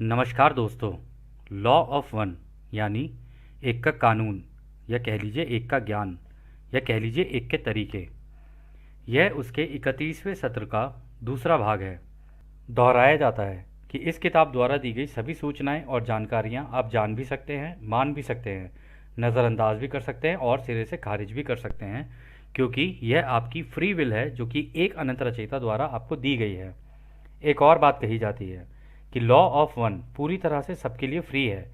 नमस्कार दोस्तों। Law of one यानी एक का कानून, या कह लीजिए एक का ज्ञान, या कह लीजिए एक के तरीके, यह उसके 31वें सत्र का दूसरा भाग है। दोहराया जाता है कि इस किताब द्वारा दी गई सभी सूचनाएं और जानकारियां आप जान भी सकते हैं, मान भी सकते हैं, नज़रअंदाज भी कर सकते हैं और सिरे से खारिज भी कर सकते हैं, क्योंकि यह आपकी फ्री विल है जो कि एक अनंत रचयिता द्वारा आपको दी गई है। एक और बात कही जाती है कि लॉ ऑफ वन पूरी तरह से सबके लिए फ्री है।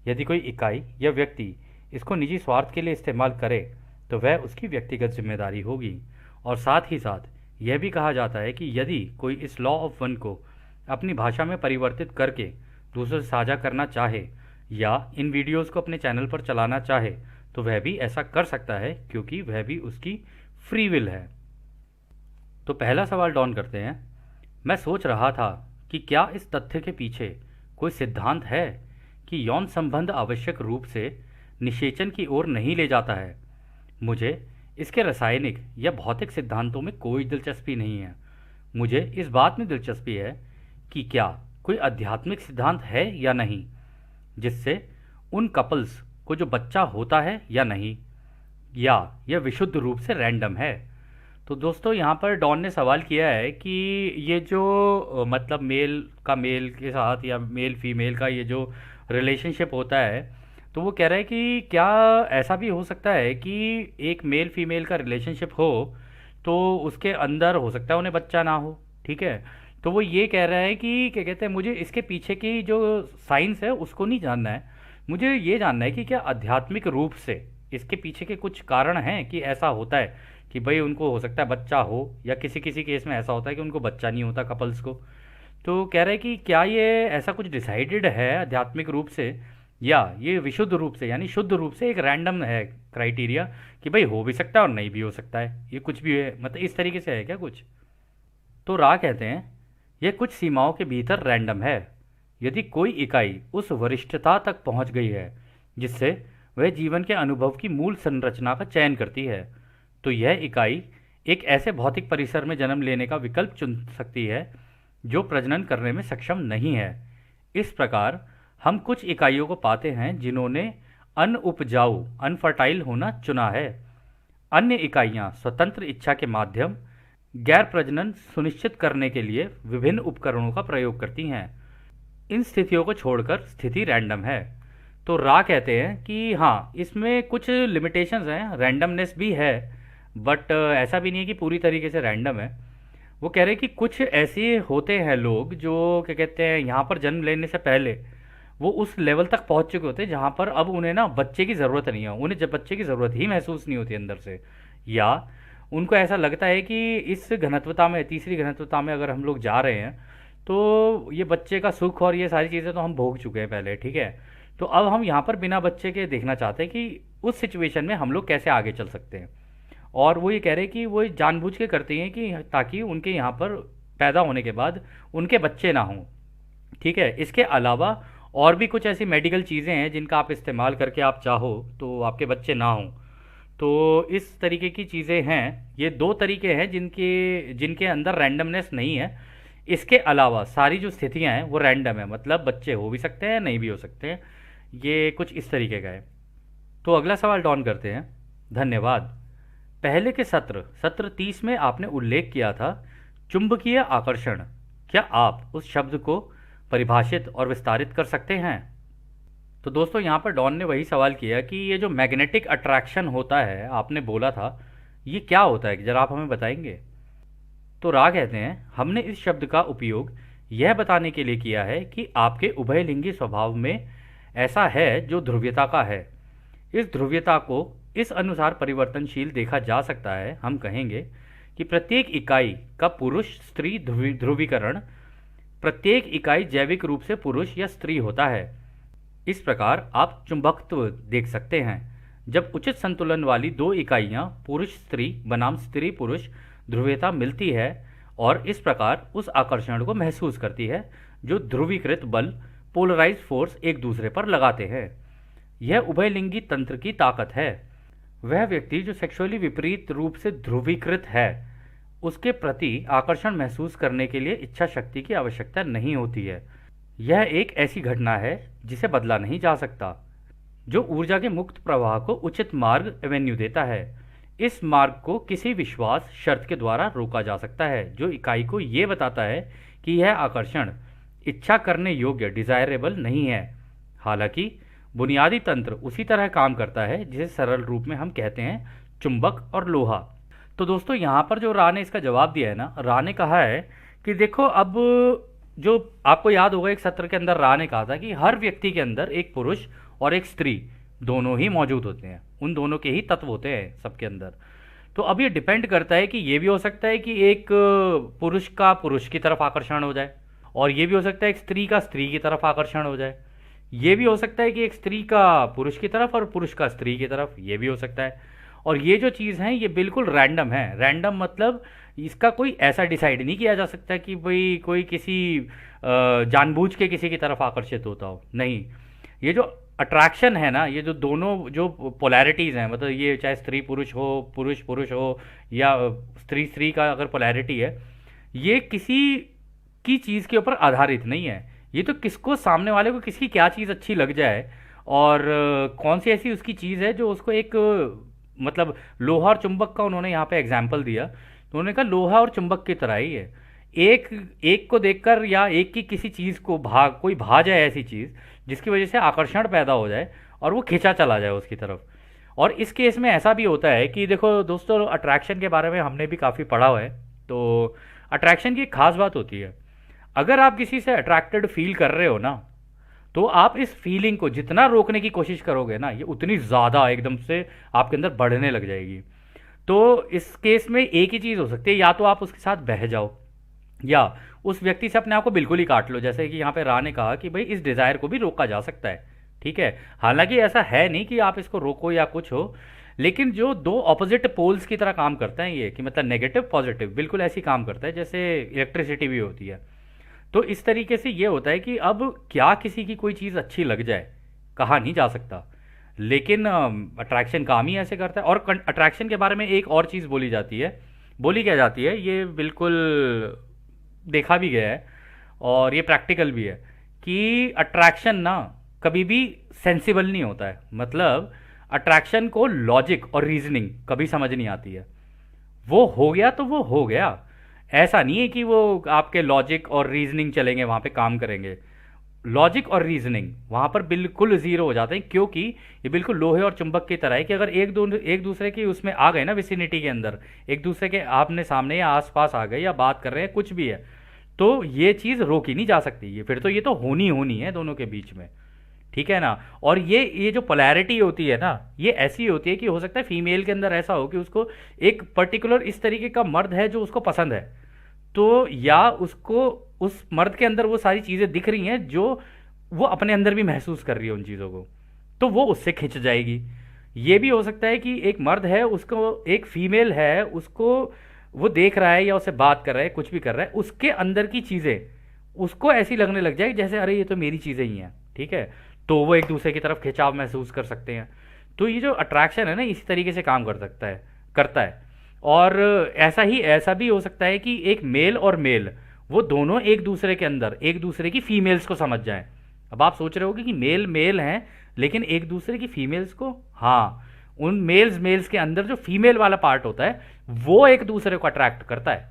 यदि कोई इकाई या व्यक्ति इसको निजी स्वार्थ के लिए इस्तेमाल करे तो वह उसकी व्यक्तिगत जिम्मेदारी होगी। और साथ ही साथ यह भी कहा जाता है कि यदि कोई इस लॉ ऑफ वन को अपनी भाषा में परिवर्तित करके दूसरों से साझा करना चाहे या इन वीडियोस को अपने चैनल पर चलाना चाहे तो वह भी ऐसा कर सकता है, क्योंकि वह भी उसकी फ्री विल है। तो पहला सवाल डॉन करते हैं। मैं सोच रहा था कि क्या इस तथ्य के पीछे कोई सिद्धांत है कि यौन संबंध आवश्यक रूप से निषेचन की ओर नहीं ले जाता है। मुझे इसके रासायनिक या भौतिक सिद्धांतों में कोई दिलचस्पी नहीं है। मुझे इस बात में दिलचस्पी है कि क्या कोई आध्यात्मिक सिद्धांत है या नहीं, जिससे उन कपल्स को जो बच्चा होता है या नहीं, या यह विशुद्ध रूप से रैंडम है। तो दोस्तों यहाँ पर डॉन ने सवाल किया है कि ये जो मतलब मेल का मेल के साथ या मेल फीमेल का ये जो रिलेशनशिप होता है, तो वो कह रहा है कि क्या ऐसा भी हो सकता है कि एक मेल फीमेल का रिलेशनशिप हो तो उसके अंदर हो सकता है उन्हें बच्चा ना हो। ठीक है, तो वो ये कह रहा है कि क्या कहते हैं, मुझे इसके पीछे की जो साइंस है उसको नहीं जानना है, मुझे ये जानना है कि क्या आध्यात्मिक रूप से इसके पीछे के कुछ कारण हैं कि ऐसा होता है कि भाई उनको हो सकता है बच्चा हो, या किसी किसी केस में ऐसा होता है कि उनको बच्चा नहीं होता कपल्स को। तो कह रहे हैं कि क्या ये ऐसा कुछ डिसाइडेड है आध्यात्मिक रूप से, या ये विशुद्ध रूप से यानी शुद्ध रूप से एक रैंडम है क्राइटेरिया कि भाई हो भी सकता है और नहीं भी हो सकता है, ये कुछ भी है, मतलब इस तरीके से है क्या कुछ। तो रा कहते हैं यह कुछ सीमाओं के भीतर रैंडम है। यदि कोई इकाई उस वरिष्ठता तक पहुंच गई है जिससे वह जीवन के अनुभव की मूल संरचना का चयन करती है, तो यह इकाई एक ऐसे भौतिक परिसर में जन्म लेने का विकल्प चुन सकती है जो प्रजनन करने में सक्षम नहीं है। इस प्रकार हम कुछ इकाइयों को पाते हैं जिन्होंने अनउपजाऊ अनफर्टाइल होना चुना है। अन्य इकाइयां स्वतंत्र इच्छा के माध्यम गैर प्रजनन सुनिश्चित करने के लिए विभिन्न उपकरणों का प्रयोग करती हैं। इन स्थितियों को छोड़कर स्थिति रैंडम है। तो रा कहते हैं कि हाँ, इसमें कुछ लिमिटेशंस हैं, रैंडमनेस भी है, बट ऐसा भी नहीं है कि पूरी तरीके से रैंडम है। वो कह रहे हैं कि कुछ ऐसे होते हैं लोग जो क्या कहते हैं यहाँ पर जन्म लेने से पहले वो उस लेवल तक पहुँच चुके होते हैं जहाँ पर अब उन्हें ना बच्चे की ज़रूरत नहीं है, उन्हें जब बच्चे की ज़रूरत ही महसूस नहीं होती अंदर से, या उनको ऐसा लगता है कि इस घनत्वता में, तीसरी घनत्वता में अगर हम लोग जा रहे हैं तो ये बच्चे का सुख और ये सारी चीज़ें तो हम भोग चुके हैं पहले। ठीक है, तो अब हम यहाँ पर बिना बच्चे के देखना चाहते हैं कि उस सिचुएशन में हम लोग कैसे आगे चल सकते हैं। और वो ये कह रहे हैं कि वो जानबूझ के करती हैं कि ताकि उनके यहाँ पर पैदा होने के बाद उनके बच्चे ना हों। ठीक है, इसके अलावा और भी कुछ ऐसी मेडिकल चीज़ें हैं जिनका आप इस्तेमाल करके आप चाहो तो आपके बच्चे ना हों। तो इस तरीके की चीज़ें हैं, ये दो तरीके हैं जिनके जिनके अंदर रैंडमनेस नहीं है। इसके अलावा सारी जो स्थितियां हैं वो रैंडम है, मतलब बच्चे हो भी सकते हैं नहीं भी हो सकते हैं। ये कुछ इस तरीके का है। तो अगला सवाल डॉन करते हैं। धन्यवाद। पहले के सत्र सत्र 30 में आपने उल्लेख किया था चुंबकीय आकर्षण। क्या आप उस शब्द को परिभाषित और विस्तारित कर सकते हैं। तो दोस्तों यहाँ पर डॉन ने वही सवाल किया कि ये जो मैग्नेटिक अट्रैक्शन होता है आपने बोला था, ये क्या होता है, जरा आप हमें बताएंगे। तो रा कहते हैं हमने इस शब्द का उपयोग यह बताने के लिए किया है कि आपके उभयलिंगी स्वभाव में ऐसा है जो ध्रुवीयता का है। इस ध्रुवीयता को इस अनुसार परिवर्तनशील देखा जा सकता है। हम कहेंगे कि प्रत्येक इकाई का पुरुष स्त्री ध्रुवीकरण प्रत्येक इकाई जैविक रूप से पुरुष या स्त्री होता है। इस प्रकार आप चुंबकत्व देख सकते हैं जब उचित संतुलन वाली दो इकाइयां पुरुष स्त्री बनाम स्त्री पुरुष ध्रुवीयता मिलती है और इस प्रकार उस आकर्षण को महसूस करती है जो ध्रुवीकृत बल पोलराइज फोर्स एक दूसरे पर लगाते हैं। यह उभयलिंगी तंत्र की ताकत है। वह व्यक्ति जो सेक्सुअली विपरीत रूप से ध्रुवीकृत है उसके प्रति आकर्षण महसूस करने के लिए इच्छा शक्ति की आवश्यकता नहीं होती है। यह एक ऐसी घटना है जिसे बदला नहीं जा सकता, जो ऊर्जा के मुक्त प्रवाह को उचित मार्ग एवेन्यू देता है। इस मार्ग को किसी विश्वास शर्त के द्वारा रोका जा सकता है, जो इकाई को ये बताता है कि यह आकर्षण इच्छा करने योग्य डिजायरेबल नहीं है। हालांकि बुनियादी तंत्र उसी तरह काम करता है जिसे सरल रूप में हम कहते हैं चुंबक और लोहा। तो दोस्तों यहाँ पर जो रा ने इसका जवाब दिया है ना, रा ने कहा है कि देखो अब जो आपको याद होगा एक सत्र के अंदर रा ने कहा था कि हर व्यक्ति के अंदर एक पुरुष और एक स्त्री दोनों ही मौजूद होते हैं, उन दोनों के ही तत्व होते हैं सबके अंदर। तो अब ये डिपेंड करता है कि ये भी हो सकता है कि एक पुरुष का पुरुष की तरफ आकर्षण हो जाए, और ये भी हो सकता है एक स्त्री का स्त्री की तरफ आकर्षण हो जाए। ये भी हो सकता है कि एक स्त्री का पुरुष की तरफ और पुरुष का स्त्री की तरफ, ये भी हो सकता है। और ये जो चीज़ है ये बिल्कुल रैंडम है। रैंडम मतलब इसका कोई ऐसा डिसाइड नहीं किया जा सकता कि भाई कोई किसी जानबूझ के किसी की तरफ आकर्षित होता हो, नहीं। ये जो अट्रैक्शन है ना, ये जो दोनों जो पोलैरिटीज़ हैं, मतलब ये चाहे स्त्री पुरुष हो, पुरुष पुरुष हो, या स्त्री स्त्री का अगर पोलैरिटी है, ये किसी की चीज़ के ऊपर आधारित नहीं है। ये तो किसको, सामने वाले को किसकी क्या चीज़ अच्छी लग जाए, और कौन सी ऐसी उसकी चीज़ है जो उसको एक मतलब लोहा और चुंबक का उन्होंने यहाँ पे एग्जाम्पल दिया, तो उन्होंने कहा लोहा और चुंबक की तरह ही है। एक एक को देखकर या एक की किसी चीज़ को कोई भा जाए ऐसी चीज़ जिसकी वजह से आकर्षण पैदा हो जाए और वो खींचा चला जाए उसकी तरफ। और इस केस में ऐसा भी होता है कि देखो दोस्तों, अट्रैक्शन के बारे में हमने भी काफ़ी पढ़ा हुआ है। तो अट्रैक्शन की एक खास बात होती है, अगर आप किसी से अट्रैक्टेड फील कर रहे हो ना, तो आप इस फीलिंग को जितना रोकने की कोशिश करोगे ना, ये उतनी ज़्यादा एकदम से आपके अंदर बढ़ने लग जाएगी। तो इस केस में एक ही चीज़ हो सकती है, या तो आप उसके साथ बह जाओ, या उस व्यक्ति से अपने आप को बिल्कुल ही काट लो। जैसे कि यहाँ पे रा ने कहा कि भाई इस डिज़ायर को भी रोका जा सकता है, ठीक है। हालांकि ऐसा है नहीं कि आप इसको रोको या कुछ हो, लेकिन जो दो ऑपोजिट पोल्स की तरह काम करता है ये, कि मतलब नेगेटिव पॉजिटिव बिल्कुल ऐसी काम करता है जैसे इलेक्ट्रिसिटी भी होती है। तो इस तरीके से ये होता है कि अब क्या किसी की कोई चीज़ अच्छी लग जाए, कहा नहीं जा सकता, लेकिन अट्रैक्शन काम ही ऐसे करता है। और अट्रैक्शन के बारे में एक और चीज़ बोली जाती है, बोली क्या जाती है, ये बिल्कुल देखा भी गया है और ये प्रैक्टिकल भी है, कि अट्रैक्शन ना कभी भी सेंसिबल नहीं होता है। मतलब अट्रैक्शन को लॉजिक और रीजनिंग कभी समझ नहीं आती है। वो हो गया तो वो हो गया, ऐसा नहीं है कि वो आपके लॉजिक और रीजनिंग चलेंगे वहाँ पे काम करेंगे। लॉजिक और रीजनिंग वहाँ पर बिल्कुल ज़ीरो हो जाते हैं, क्योंकि ये बिल्कुल लोहे और चुंबक की तरह है कि अगर एक दूसरे की उसमें आ गए ना, विसिनिटी के अंदर एक दूसरे के आपने सामने या आसपास आ गए या बात कर रहे हैं कुछ भी है, तो ये चीज़ रोकी नहीं जा सकती। ये फिर तो ये तो होनी होनी है दोनों के बीच में, ठीक है ना। और ये जो पोलैरिटी होती है ना, ये ऐसी होती है कि हो सकता है फीमेल के अंदर ऐसा हो कि उसको एक पर्टिकुलर इस तरीके का मर्द है जो उसको पसंद है, तो या उसको उस मर्द के अंदर वो सारी चीज़ें दिख रही हैं जो वो अपने अंदर भी महसूस कर रही है उन चीज़ों को, तो वो उससे खिंच जाएगी। ये भी हो सकता है कि एक मर्द है, उसको एक फीमेल है, उसको वो देख रहा है या उससे बात कर रहा है, कुछ भी कर रहा है, उसके अंदर की चीज़ें उसको ऐसी लगने लग जाएगी जैसे अरे ये तो मेरी चीज़ें ही हैं, ठीक है। तो वो एक दूसरे की तरफ खिंचाव महसूस कर सकते हैं। तो ये जो अट्रैक्शन है ना, इसी तरीके से काम कर सकता है, करता है। और ऐसा भी हो सकता है कि एक मेल और मेल वो दोनों एक दूसरे के अंदर एक दूसरे की फीमेल्स को समझ जाएं। अब आप सोच रहे होगे कि मेल मेल हैं लेकिन एक दूसरे की फीमेल्स को, हाँ, उन मेल्स के अंदर जो फीमेल वाला पार्ट होता है वो एक दूसरे को अट्रैक्ट करता है,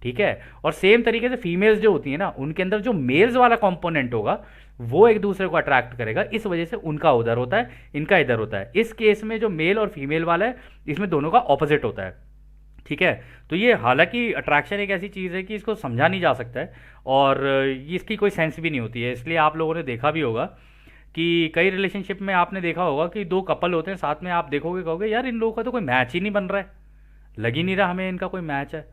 ठीक है। और सेम तरीके से फीमेल्स जो होती है ना, उनके अंदर जो मेल्स वाला कंपोनेंट होगा वो एक दूसरे को अट्रैक्ट करेगा। इस वजह से उनका उधर होता है, इनका इधर होता है। इस केस में जो मेल और फीमेल वाला है, इसमें दोनों का ऑपोजिट होता है, ठीक है। तो ये हालांकि अट्रैक्शन एक ऐसी चीज़ है कि इसको समझा नहीं जा सकता है और इसकी कोई सेंस भी नहीं होती है। इसलिए आप लोगों ने देखा भी होगा कि कई रिलेशनशिप में आपने देखा होगा कि दो कपल होते हैं साथ में, आप देखोगे कहोगे यार इन लोगों का तो कोई मैच ही नहीं बन रहा है, लग ही नहीं रहा हमें इनका कोई मैच है।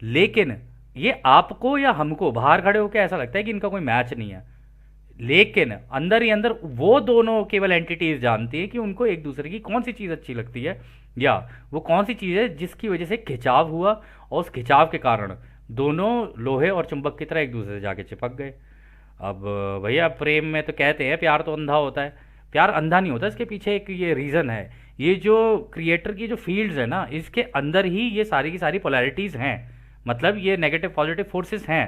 लेकिन ये आपको या हमको बाहर खड़े होकर ऐसा लगता है कि इनका कोई मैच नहीं है, लेकिन अंदर ही अंदर वो दोनों केवल एंटिटीज जानती है कि उनको एक दूसरे की कौन सी चीज़ अच्छी लगती है, या वो कौन सी चीज़ है जिसकी वजह से खिंचाव हुआ और उस खिंचाव के कारण दोनों लोहे और चुंबक की तरह एक दूसरे से जाके चिपक गए। अब भैया प्रेम में तो कहते हैं प्यार तो अंधा होता है, प्यार अंधा नहीं होता, इसके पीछे एक ये रीज़न है। ये जो क्रिएटर की जो फील्ड्स है ना, इसके अंदर ही ये सारी की सारी पोलैरिटीज़ हैं, मतलब ये नेगेटिव पॉजिटिव फोर्सेस हैं।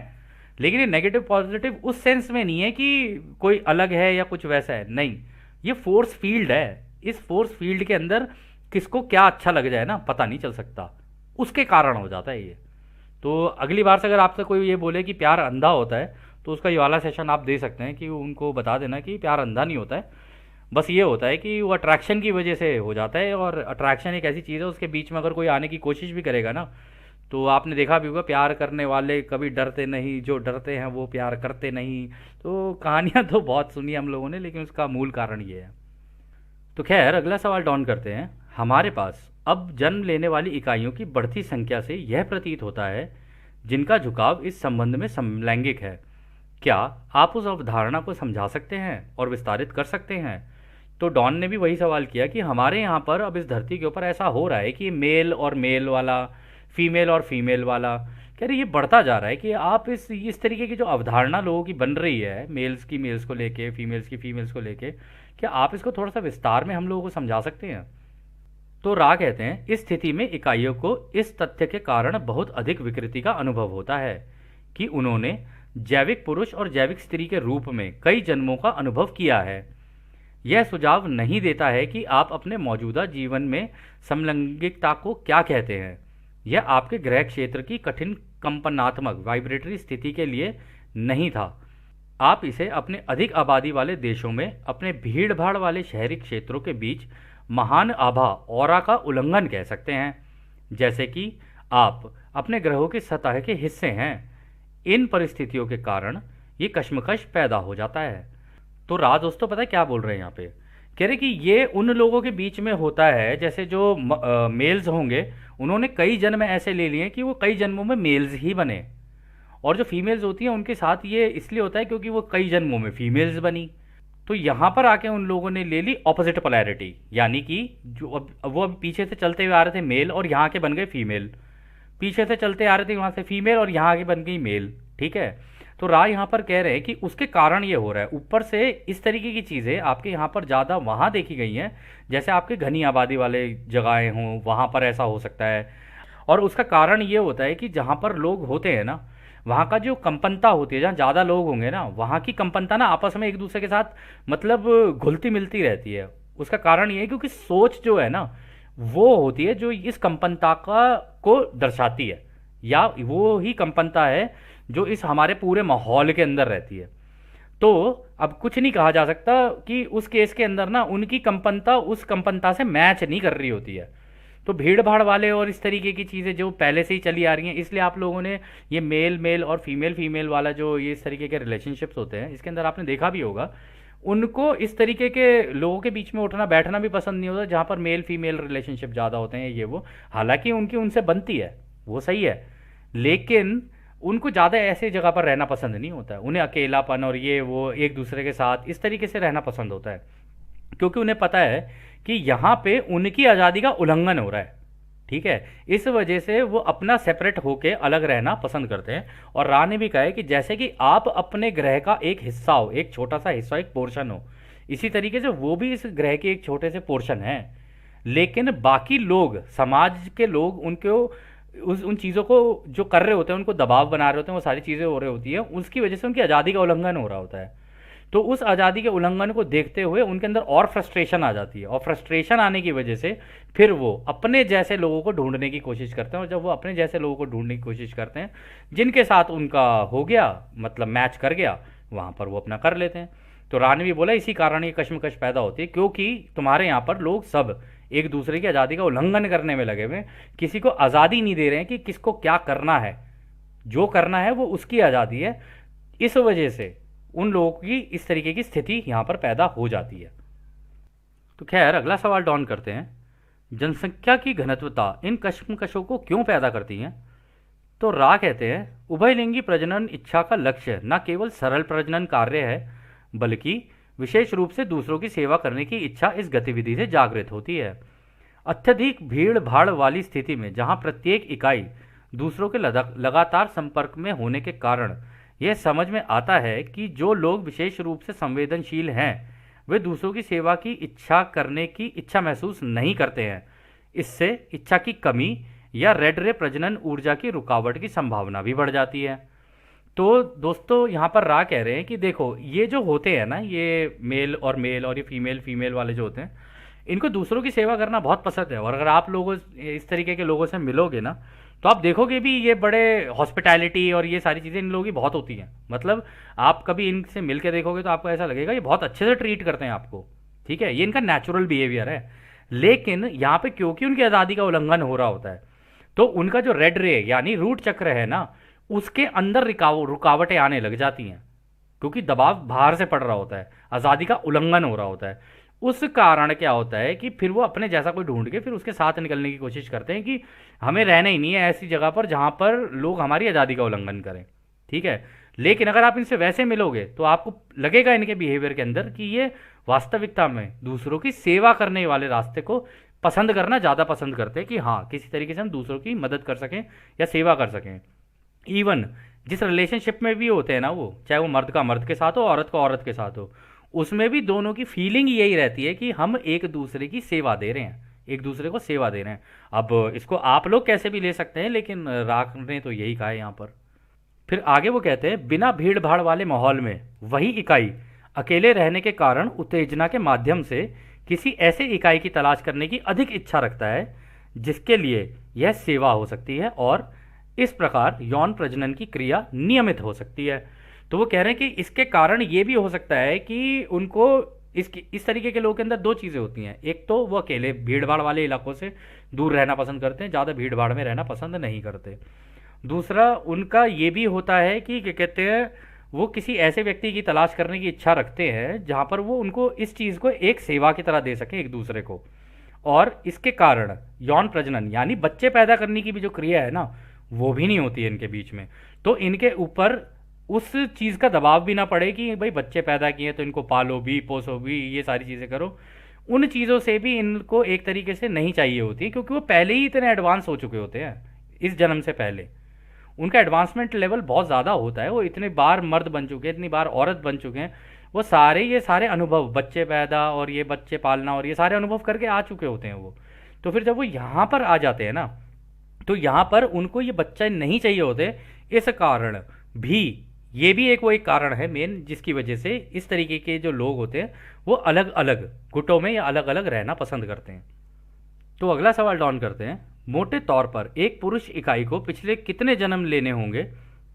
लेकिन ये नेगेटिव पॉजिटिव उस सेंस में नहीं है कि कोई अलग है या कुछ वैसा है, नहीं, ये फोर्स फील्ड है। इस फोर्स फील्ड के अंदर किसको क्या अच्छा लग जाए ना, पता नहीं चल सकता, उसके कारण हो जाता है ये। तो अगली बार से अगर आपसे कोई ये बोले कि प्यार अंधा होता है, तो उसका ये वाला सेशन आप दे सकते हैं कि उनको बता देना कि प्यार अंधा नहीं होता है, बस ये होता है कि वो अट्रैक्शन की वजह से हो जाता है। और अट्रैक्शन एक ऐसी चीज़ है, उसके बीच में अगर कोई आने की कोशिश भी करेगा ना, तो आपने देखा भी होगा, प्यार करने वाले कभी डरते नहीं, जो डरते हैं वो प्यार करते नहीं। तो कहानियाँ तो बहुत सुनी हम लोगों ने, लेकिन उसका मूल कारण ये है। तो खैर अगला सवाल डॉन करते हैं। हमारे पास अब जन्म लेने वाली इकाइयों की बढ़ती संख्या से यह प्रतीत होता है जिनका झुकाव इस संबंध में समलैंगिक है। क्या आप उस अवधारणा को समझा सकते हैं और विस्तारित कर सकते हैं? तो डॉन ने भी वही सवाल किया कि हमारे यहाँ पर अब इस धरती के ऊपर ऐसा हो रहा है कि मेल और मेल वाला, फीमेल और फीमेल वाला, कह रहे ये बढ़ता जा रहा है कि आप इस तरीके की जो अवधारणा लोगों की बन रही है, मेल्स की मेल्स को लेके, फीमेल्स की फीमेल्स को लेके, क्या आप इसको थोड़ा सा विस्तार में हम लोगों को समझा सकते हैं? तो रा कहते हैं इस स्थिति में इकाइयों को इस तथ्य के कारण बहुत अधिक विकृति का अनुभव होता है कि उन्होंने जैविक पुरुष और जैविक स्त्री के रूप में कई जन्मों का अनुभव किया है। यह सुझाव नहीं देता है कि आप अपने मौजूदा जीवन में समलैंगिकता को क्या कहते हैं। यह आपके ग्रह क्षेत्र की कठिन कंपनात्मक वाइब्रेटरी स्थिति के लिए नहीं था। आप इसे अपने अधिक आबादी वाले देशों में अपने भीड़ भाड़ वाले शहरी क्षेत्रों के बीच महान आभा ऑरा का उल्लंघन कह सकते हैं, जैसे कि आप अपने ग्रहों की सतह के हिस्से हैं। इन परिस्थितियों के कारण ये कश्मकश पैदा हो जाता है। तो रा दोस्तों पता है क्या बोल रहे हैं यहाँ पे, कह रहे कि ये उन लोगों के बीच में होता है जैसे जो मेल्स होंगे, उन्होंने कई जन्म ऐसे ले लिए कि वो कई जन्मों में मेल्स ही बने, और जो फीमेल्स होती हैं उनके साथ ये इसलिए होता है क्योंकि वो कई जन्मों में फीमेल्स बनी। तो यहाँ पर आके उन लोगों ने ले ली ऑपोजिट पोलैरिटी, यानी कि जो अब पीछे से चलते हुए आ रहे थे मेल और यहाँ के बन गए फीमेल, पीछे से चलते आ रहे थे वहाँ से फीमेल और यहाँ आगे बन गई मेल। ठीक है, तो राय यहाँ पर कह रहे हैं कि उसके कारण ये हो रहा है। ऊपर से इस तरीके की चीज़ें आपके यहाँ पर ज़्यादा वहाँ देखी गई हैं, जैसे आपके घनी आबादी वाले जगहें हों, वहाँ पर ऐसा हो सकता है। और उसका कारण ये होता है कि जहाँ पर लोग होते हैं ना, वहाँ का जो कंपनता होती है, जहाँ ज़्यादा लोग होंगे ना, वहाँ की कंपनता ना आपस में एक दूसरे के साथ मतलब घुलती मिलती रहती है। उसका कारण ये है क्योंकि सोच जो है ना, वो होती है जो इस कंपनता का को दर्शाती है, या वो ही कंपनता है जो इस हमारे पूरे माहौल के अंदर रहती है। तो अब कुछ नहीं कहा जा सकता कि उस केस के अंदर ना उनकी कंपनता उस कंपनता से मैच नहीं कर रही होती है। तो भीड़ भाड़ वाले और इस तरीके की चीज़ें जो पहले से ही चली आ रही हैं, इसलिए आप लोगों ने ये मेल मेल और फीमेल फीमेल वाला जो ये इस तरीके के रिलेशनशिप्स होते हैं, इसके अंदर आपने देखा भी होगा, उनको इस तरीके के लोगों के बीच में उठना बैठना भी पसंद नहीं होता जहाँ पर मेल फीमेल रिलेशनशिप ज़्यादा होते हैं ये वो। हालांकि उनकी उनसे बनती है, वो सही है, लेकिन उनको ज़्यादा ऐसे जगह पर रहना पसंद नहीं होता है। उन्हें अकेलापन और ये वो एक दूसरे के साथ इस तरीके से रहना पसंद होता है, क्योंकि उन्हें पता है कि यहाँ पे उनकी आज़ादी का उल्लंघन हो रहा है। ठीक है, इस वजह से वो अपना सेपरेट होके अलग रहना पसंद करते हैं। और रा ने भी कहा है कि जैसे कि आप अपने ग्रह का एक हिस्सा हो, एक छोटा सा हिस्सा, एक पोर्शन हो, इसी तरीके से वो भी इस ग्रह के एक छोटे से पोर्शन है। लेकिन बाकी लोग, समाज के लोग, उनको उन चीज़ों को जो कर रहे होते हैं, उनको दबाव बना रहे होते हैं, वो सारी चीज़ें हो रही होती हैं, उसकी वजह से उनकी आज़ादी का उल्लंघन हो रहा होता है। तो उस आज़ादी के उल्लंघन को देखते हुए उनके अंदर और फ्रस्ट्रेशन आ जाती है, और फ्रस्ट्रेशन आने की वजह से फिर वो अपने जैसे लोगों को ढूंढने की कोशिश करते हैं। और जब वो अपने जैसे लोगों को ढूंढने की कोशिश करते हैं जिनके साथ उनका हो गया, मतलब मैच कर गया, वहाँ पर वो अपना कर लेते हैं। तो रानी भी बोला इसी कारण ये कश्मकश पैदा होती है, क्योंकि तुम्हारे यहाँ पर लोग सब एक दूसरे की आज़ादी का उल्लंघन करने में लगे हुए हैं, किसी को आज़ादी नहीं दे रहे हैं कि किसको क्या करना है। जो करना है वो उसकी आज़ादी है। इस वजह से उन लोगों की इस तरीके की स्थिति यहाँ पर पैदा हो जाती है। तो खैर अगला सवाल डॉन करते हैं, जनसंख्या की घनत्वता इन कश्मकशों को क्यों पैदा करती है? तो रा कहते हैं उभयलिंगी प्रजनन इच्छा का लक्ष्य न केवल सरल प्रजनन कार्य है, बल्कि विशेष रूप से दूसरों की सेवा करने की इच्छा इस गतिविधि से जागृत होती है। अत्यधिक भीड़ भाड़ वाली स्थिति में जहाँ प्रत्येक इकाई दूसरों के लगातार संपर्क में होने के कारण यह समझ में आता है कि जो लोग विशेष रूप से संवेदनशील हैं वे दूसरों की सेवा की इच्छा करने की इच्छा महसूस नहीं करते हैं। इससे इच्छा की कमी या रेड रे प्रजनन ऊर्जा की रुकावट की संभावना भी बढ़ जाती है। तो दोस्तों यहाँ पर रा कह रहे हैं कि देखो ये जो होते हैं ना, ये मेल और ये फीमेल फीमेल वाले जो होते हैं, इनको दूसरों की सेवा करना बहुत पसंद है। और अगर आप लोगों इस तरीके के लोगों से मिलोगे ना, तो आप देखोगे भी ये बड़े हॉस्पिटैलिटी और ये सारी चीज़ें इन लोगों की बहुत होती हैं। मतलब आप कभी इनसे मिल के देखोगे तो आपको ऐसा लगेगा ये बहुत अच्छे से ट्रीट करते हैं आपको। ठीक है, ये इनका नेचुरल बिहेवियर है। लेकिन यहाँ पे क्योंकि उनकी आज़ादी का उल्लंघन हो रहा होता है, तो उनका जो रेड रे यानी रूट चक्र है ना, उसके अंदर रुकावटें आने लग जाती हैं, क्योंकि दबाव बाहर से पड़ रहा होता है, आज़ादी का उल्लंघन हो रहा होता है। उस कारण क्या होता है कि फिर वो अपने जैसा कोई ढूंढ के फिर उसके साथ निकलने की कोशिश करते हैं कि हमें रहना ही नहीं है ऐसी जगह पर जहाँ पर लोग हमारी आज़ादी का उल्लंघन करें। ठीक है, लेकिन अगर आप इनसे वैसे मिलोगे तो आपको लगेगा इनके बिहेवियर के अंदर कि ये वास्तविकता में दूसरों की सेवा करने वाले रास्ते को पसंद करना ज़्यादा पसंद करते हैं, कि हाँ किसी तरीके से हम दूसरों की मदद कर सकें या सेवा कर सकें। इवन जिस रिलेशनशिप में भी होते हैं ना, वो चाहे वो मर्द का मर्द के साथ हो, औरत का औरत के साथ हो, उसमें भी दोनों की फीलिंग यही रहती है कि हम एक दूसरे की सेवा दे रहे हैं, एक दूसरे को सेवा दे रहे हैं। अब इसको आप लोग कैसे भी ले सकते हैं, लेकिन राख ने तो यही कहा है यहाँ पर। फिर आगे वो कहते हैं बिना भीड़ भाड़ वाले माहौल में वही इकाई अकेले रहने के कारण उत्तेजना के माध्यम से किसी ऐसे इकाई की तलाश करने की अधिक इच्छा रखता है जिसके लिए यह सेवा हो सकती है, और इस प्रकार यौन प्रजनन की क्रिया नियमित हो सकती है। तो वो कह रहे हैं कि इसके कारण ये भी हो सकता है कि उनको इस तरीके के लोगों के अंदर दो चीज़ें होती हैं। एक तो वो अकेले भीड़ भाड़ वाले इलाकों से दूर रहना पसंद करते हैं, ज़्यादा भीड़ भाड़ में रहना पसंद नहीं करते। दूसरा उनका ये भी होता है कि क्या कहते हैं, वो किसी ऐसे व्यक्ति की तलाश करने की इच्छा रखते हैं जहाँ पर वो उनको इस चीज़ को एक सेवा की तरह दे सकें एक दूसरे को। और इसके कारण यौन प्रजनन यानी बच्चे पैदा करने की भी जो क्रिया है ना, वो भी नहीं होती है इनके बीच में। तो इनके ऊपर उस चीज़ का दबाव भी ना पड़े कि भाई बच्चे पैदा किए तो इनको पालो भी पोसो भी ये सारी चीज़ें करो, उन चीज़ों से भी इनको एक तरीके से नहीं चाहिए होती, क्योंकि वो पहले ही इतने एडवांस हो चुके होते हैं इस जन्म से पहले। उनका एडवांसमेंट लेवल बहुत ज़्यादा होता है, वो इतने बार मर्द बन चुके हैं, इतनी बार औरत बन चुके हैं, वो सारे ये सारे अनुभव बच्चे पैदा और ये बच्चे पालना और ये सारे अनुभव करके आ चुके होते हैं वो। तो फिर जब वो यहाँ पर आ जाते हैं ना, तो यहाँ पर उनको ये बच्चा नहीं चाहिए होते। इस कारण भी ये भी एक वो एक कारण है मेन, जिसकी वजह से इस तरीके के जो लोग होते हैं वो अलग अलग गुटों में या अलग अलग रहना पसंद करते हैं। तो अगला सवाल डाउन करते हैं, मोटे तौर पर एक पुरुष इकाई को पिछले कितने जन्म लेने होंगे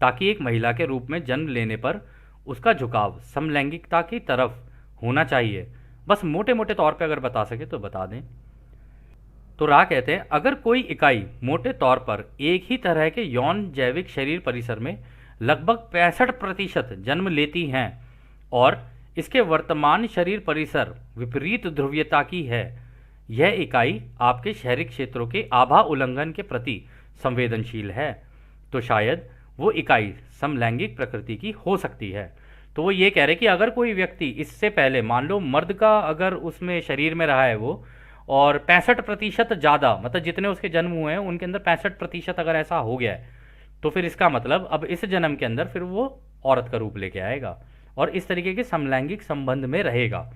ताकि एक महिला के रूप में जन्म लेने पर उसका झुकाव समलैंगिकता की तरफ होना चाहिए? बस मोटे मोटे तौर पे अगर बता सके तो बता दें। तो रा कहते हैं अगर कोई इकाई मोटे तौर पर एक ही तरह के यौन जैविक शरीर परिसर में लगभग 65% जन्म लेती हैं और इसके वर्तमान शरीर परिसर विपरीत ध्रुवीयता की है, यह इकाई आपके शहरी क्षेत्रों के आभा उल्लंघन के प्रति संवेदनशील है, तो शायद वो इकाई समलैंगिक प्रकृति की हो सकती है। तो वो ये कह रहे कि अगर कोई व्यक्ति इससे पहले मान लो मर्द का अगर उसमें शरीर में रहा है वो, और 65% ज़्यादा मतलब जितने उसके जन्म हुए हैं उनके अंदर 65% अगर ऐसा हो गया है, तो फिर इसका मतलब अब इस जन्म के अंदर फिर वो औरत का रूप लेके आएगा और इस तरीके के समलैंगिक संबंध में रहेगा।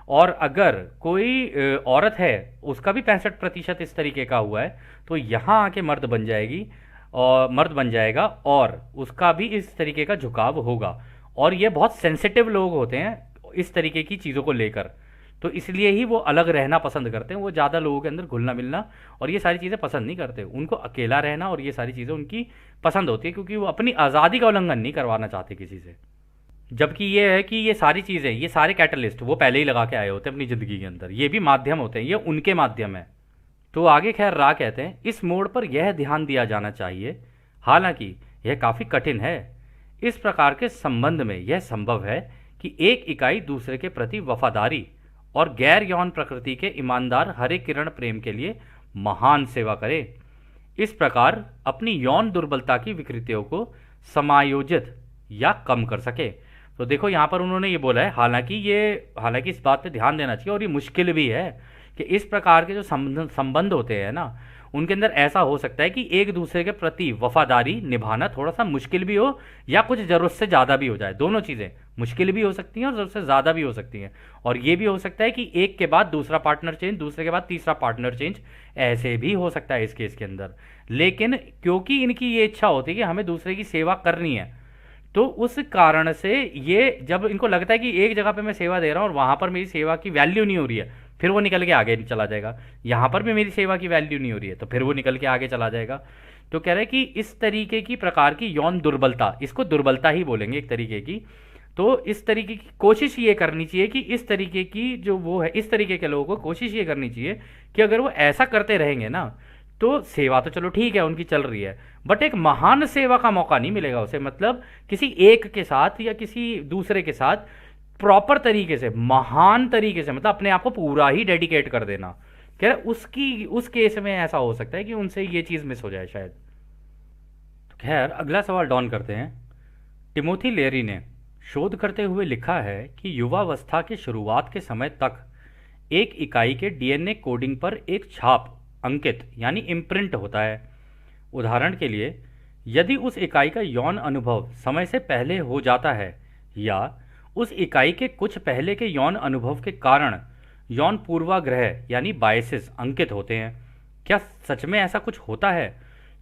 और अगर कोई औरत है उसका भी 65% इस तरीके का हुआ है, तो यहाँ आके मर्द बन जाएगी और मर्द बन जाएगा और उसका भी इस तरीके का झुकाव होगा। और ये बहुत सेंसिटिव लोग होते हैं इस तरीके की चीज़ों को लेकर, तो इसलिए ही वो अलग रहना पसंद करते हैं। वो ज़्यादा लोगों के अंदर घुलना मिलना और ये सारी चीज़ें पसंद नहीं करते, उनको अकेला रहना और ये सारी चीज़ें उनकी पसंद होती है, क्योंकि वो अपनी आज़ादी का उल्लंघन नहीं करवाना चाहते किसी से। जबकि ये है कि ये सारी चीज़ें, ये सारे कैटलिस्ट वो पहले ही लगा के आए होते हैं अपनी ज़िंदगी के अंदर, ये भी माध्यम होते हैं, ये उनके माध्यम है। तो आगे खैर रा कहते हैं इस मोड़ पर यह ध्यान दिया जाना चाहिए, हालांकि यह काफ़ी कठिन है। इस प्रकार के संबंध में यह संभव है कि एक इकाई दूसरे के प्रति वफादारी और गैर यौन प्रकृति के ईमानदार हरे किरण प्रेम के लिए महान सेवा करे, इस प्रकार अपनी यौन दुर्बलता की विकृतियों को समायोजित या कम कर सके। तो देखो यहाँ पर उन्होंने ये बोला है, हालांकि इस बात पे ध्यान देना चाहिए और ये मुश्किल भी है कि इस प्रकार के जो संबंध होते हैं ना, उनके अंदर ऐसा हो सकता है कि एक दूसरे के प्रति वफादारी निभाना थोड़ा सा मुश्किल भी हो या कुछ ज़रूरत से ज़्यादा भी हो जाए। दोनों चीज़ें मुश्किल भी हो सकती हैं और ज़रूरत से ज़्यादा भी हो सकती हैं। और ये भी हो सकता है कि एक के बाद दूसरा पार्टनर चेंज, दूसरे के बाद तीसरा पार्टनर चेंज, ऐसे भी हो सकता है इस केस के अंदर। लेकिन क्योंकि इनकी ये इच्छा होती है कि हमें दूसरे की सेवा करनी है, तो उस कारण से ये जब इनको लगता है कि एक जगह पे मैं सेवा दे रहा हूँ और वहाँ पर मेरी सेवा की वैल्यू नहीं हो रही है, फिर वो निकल के आगे चला जाएगा। यहाँ पर भी मेरी सेवा की वैल्यू नहीं हो रही है तो फिर वो निकल के आगे चला जाएगा। तो कह रहे हैं कि इस तरीके की प्रकार की यौन दुर्बलता, इसको दुर्बलता ही बोलेंगे एक तरीके की। तो इस तरीके की कोशिश ये करनी चाहिए कि इस तरीके की जो वो है, इस तरीके के लोगों को कोशिश ये करनी चाहिए कि अगर वो ऐसा करते रहेंगे ना, तो सेवा तो चलो ठीक है उनकी चल रही है, बट एक महान सेवा का मौका नहीं मिलेगा उसे। मतलब किसी एक के साथ या किसी दूसरे के साथ प्रॉपर तरीके से, महान तरीके से, मतलब अपने आप को पूरा ही डेडिकेट कर देना, कह रहे उसकी उस केस में ऐसा हो सकता है कि उनसे ये चीज़ मिस हो जाए शायद। तो खैर अगला सवाल डॉन करते हैं। टिमोथी लेरी ने शोध करते हुए लिखा है कि युवावस्था के शुरुआत के समय तक एक इकाई के डीएनए कोडिंग पर एक छाप अंकित यानी इम्प्रिंट होता है। उदाहरण के लिए, यदि उस इकाई का यौन अनुभव समय से पहले हो जाता है या उस इकाई के कुछ पहले के यौन अनुभव के कारण यौन पूर्वाग्रह यानी बायसेस अंकित होते हैं। क्या सच में ऐसा कुछ होता है?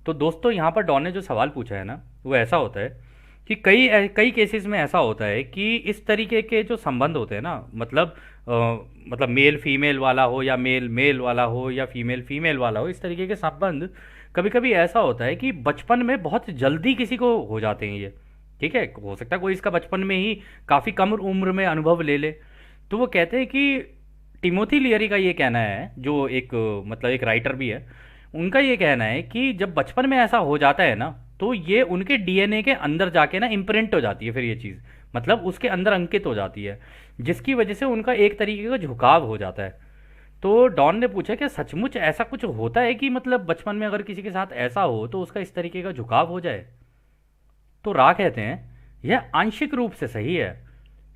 तो दोस्तों यहाँ पर डॉन ने जो सवाल पूछा है ना, वो ऐसा होता है कि कई कई केसेस में ऐसा होता है कि इस तरीके के जो संबंध होते हैं ना, मतलब मेल फीमेल वाला हो या मेल मेल वाला हो या फीमेल फीमेल वाला हो, इस तरीके के संबंध कभी कभी ऐसा होता है कि बचपन में बहुत जल्दी किसी को हो जाते हैं ये। ठीक है, हो सकता है कोई इसका बचपन में ही काफ़ी कम उम्र में अनुभव ले ले। तो वो कहते हैं कि टिमोथी लियरी का ये कहना है, जो एक मतलब एक राइटर भी है, उनका ये कहना है कि जब बचपन में ऐसा हो जाता है ना, तो ये उनके डीएनए के अंदर जाके ना इम्प्रिंट हो जाती है फिर ये चीज़, मतलब उसके अंदर अंकित हो जाती है, जिसकी वजह से उनका एक तरीके का झुकाव हो जाता है। तो डॉन ने पूछा कि सचमुच ऐसा कुछ होता है कि मतलब बचपन में अगर किसी के साथ ऐसा हो तो उसका इस तरीके का झुकाव हो जाए? तो रा कहते हैं यह आंशिक रूप से सही है।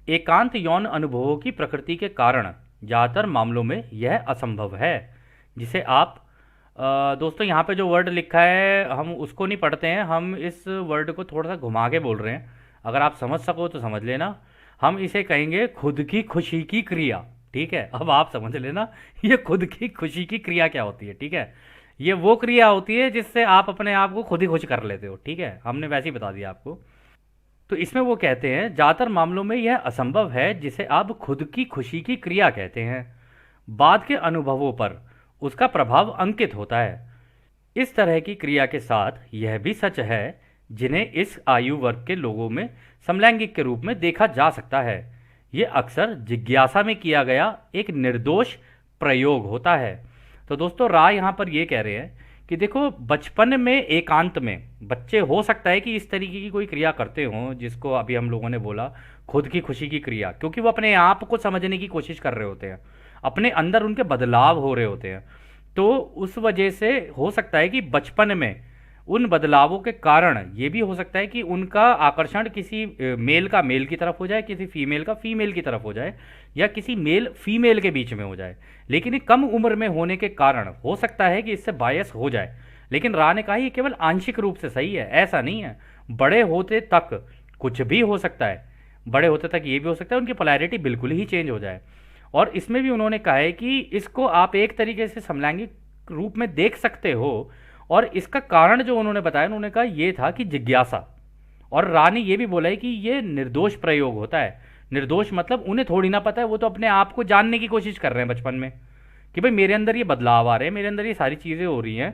एकांत यौन अनुभवों की प्रकृति के कारण ज़्यादातर मामलों में यह असंभव है। जिसे आप दोस्तों यहाँ पे जो वर्ड लिखा है हम उसको नहीं पढ़ते हैं, हम इस वर्ड को थोड़ा सा घुमा के बोल रहे हैं। अगर आप समझ सको तो समझ लेना। हम इसे कहेंगे खुद की खुशी की क्रिया। ठीक है, अब आप समझ लेना ये खुद की खुशी की क्रिया क्या होती है। ठीक है, ये वो क्रिया होती है जिससे आप अपने आप को खुद ही खुश कर लेते हो। ठीक है, हमने वैसे ही बता दिया आपको। तो इसमें वो कहते हैं ज़्यादातर मामलों में यह असंभव है जिसे आप खुद की खुशी की क्रिया कहते हैं। बाद के अनुभवों पर उसका प्रभाव अंकित होता है। इस तरह की क्रिया के साथ यह भी सच है जिन्हें इस आयु वर्ग के लोगों में समलैंगिक के रूप में देखा जा सकता है। ये अक्सर जिज्ञासा में किया गया एक निर्दोष प्रयोग होता है। तो दोस्तों राय यहाँ पर ये कह रहे हैं कि देखो बचपन में एकांत में बच्चे हो सकता है कि इस तरीके की कोई क्रिया करते हों जिसको अभी हम लोगों ने बोला खुद की खुशी की क्रिया, क्योंकि वो अपने आप को समझने की कोशिश कर रहे होते हैं, अपने अंदर उनके बदलाव हो रहे होते हैं। तो उस वजह से हो सकता है कि बचपन में उन बदलावों के कारण ये भी हो सकता है कि उनका आकर्षण किसी मेल का मेल की तरफ हो जाए, किसी फीमेल का फीमेल की तरफ हो जाए, या किसी मेल फीमेल के बीच में हो जाए। लेकिन ये कम उम्र में होने के कारण हो सकता है कि इससे बायस हो जाए। लेकिन रा ने कहा ये केवल आंशिक रूप से सही है, ऐसा नहीं है। बड़े होते तक कुछ भी हो सकता है, बड़े होते तक ये भी हो सकता है उनकी पोलैरिटी बिल्कुल ही चेंज हो जाए। और इसमें भी उन्होंने कहा है कि इसको आप एक तरीके से समलैंगिक रूप में देख सकते हो। और इसका कारण जो उन्होंने बताया, उन्होंने कहा ये था कि जिज्ञासा। और रा ने ये भी बोला है कि ये निर्दोष प्रयोग होता है। निर्दोष मतलब उन्हें थोड़ी ना पता है, वो तो अपने आप को जानने की कोशिश कर रहे हैं बचपन में कि भाई मेरे अंदर ये बदलाव आ रहे हैं, मेरे अंदर ये सारी चीज़ें हो रही हैं।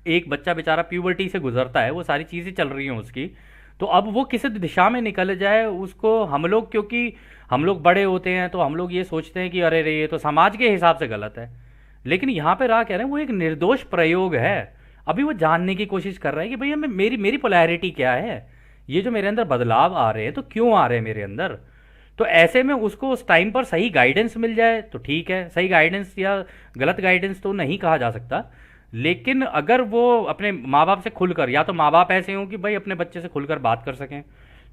एक बच्चा बेचारा प्यूबर्टी से गुजरता है, वो सारी चीज़ें चल रही हैं उसकी, तो अब वो किस दिशा में निकल जाए उसको हम लोग, क्योंकि हम लोग बड़े होते हैं तो हम लोग ये सोचते हैं कि अरे रे ये तो समाज के हिसाब से गलत है। लेकिन यहाँ पे रा कह रहे हैं वो एक निर्दोष प्रयोग है। अभी वो जानने की कोशिश कर रहा है कि भैया मैं मेरी मेरी पोलैरिटी क्या है, ये जो मेरे अंदर बदलाव आ रहे हैं तो क्यों आ रहे हैं मेरे अंदर। तो ऐसे में उसको उस टाइम पर सही गाइडेंस मिल जाए तो ठीक है, सही गाइडेंस या गलत गाइडेंस तो नहीं कहा जा सकता। लेकिन अगर वो अपने माँ बाप से खुलकर, या तो माँ बाप ऐसे हों कि भाई अपने बच्चे से खुलकर बात कर सकें,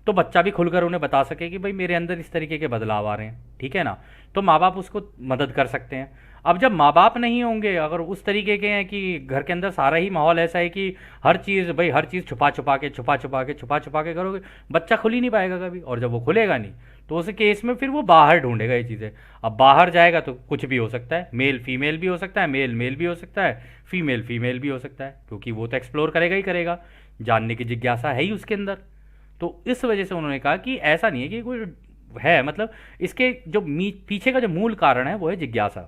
तो बच्चा भी खुलकर उन्हें बता सके कि भाई मेरे अंदर इस तरीके के बदलाव आ रहे हैं, ठीक है ना, तो माँ बाप उसको मदद कर सकते हैं। अब जब माँ बाप नहीं होंगे, अगर उस तरीके के हैं कि घर के अंदर सारा ही माहौल ऐसा है कि हर चीज़ भाई हर चीज़ छुपा छुपा के करोगे, बच्चा खुल ही नहीं पाएगा कभी। और जब वो खुलेगा नहीं तो उस केस में फिर वो बाहर ढूंढेगा ये चीज़ें। अब बाहर जाएगा तो कुछ भी हो सकता है, मेल फीमेल भी हो सकता है, मेल मेल भी हो सकता है, फीमेल फीमेल भी हो सकता है, क्योंकि वो तो एक्सप्लोर करेगा ही करेगा, जानने की जिज्ञासा है ही उसके अंदर। तो इस वजह से उन्होंने कहा कि ऐसा नहीं है कि कोई है, मतलब इसके जो पीछे का जो मूल कारण है वो है जिज्ञासा।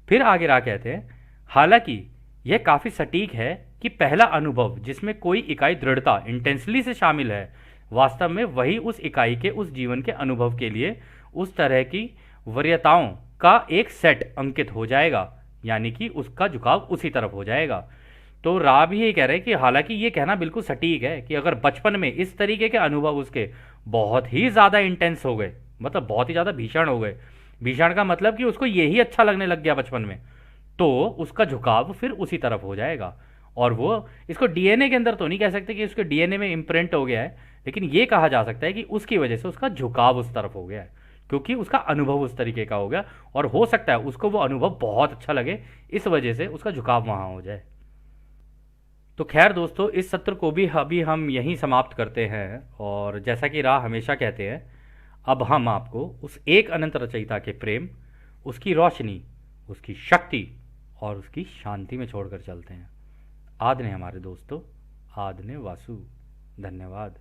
फिर आगे रहा कहते हैं, हालांकि यह काफ़ी सटीक है कि पहला अनुभव जिसमें कोई इकाई दृढ़ता इंटेंसली से शामिल है, वास्तव में वही उस इकाई के उस जीवन के अनुभव के लिए उस तरह की वरीयताओं का एक सेट अंकित हो जाएगा, यानी कि उसका झुकाव उसी तरफ हो जाएगा। तो रा भी ये कह रहे हैं कि हालांकि ये कहना बिल्कुल सटीक है कि अगर बचपन में इस तरीके के अनुभव उसके बहुत ही ज़्यादा इंटेंस हो गए, मतलब बहुत ही ज़्यादा भीषण हो गए, भीषण का मतलब कि उसको यही अच्छा लगने लग गया बचपन में, तो उसका झुकाव फिर उसी तरफ हो जाएगा। और वो इसको डीएनए के अंदर तो नहीं कह सकते कि उसके डीएनए में इम्प्रिंट हो गया है, लेकिन ये कहा जा सकता है कि उसकी वजह से उसका झुकाव उस तरफ हो गया है, क्योंकि उसका अनुभव उस तरीके का हो गया, और हो सकता है उसको वो अनुभव बहुत अच्छा लगे, इस वजह से उसका झुकाव वहाँ हो जाए। तो खैर दोस्तों, इस सत्र को भी अभी हम यहीं समाप्त करते हैं, और जैसा कि राह हमेशा कहते हैं, अब हम आपको उस एक अनंत रचयिता के प्रेम, उसकी रोशनी, उसकी शक्ति और उसकी शांति में छोड़कर चलते हैं। आदने हमारे दोस्तों, आदने वासु। धन्यवाद।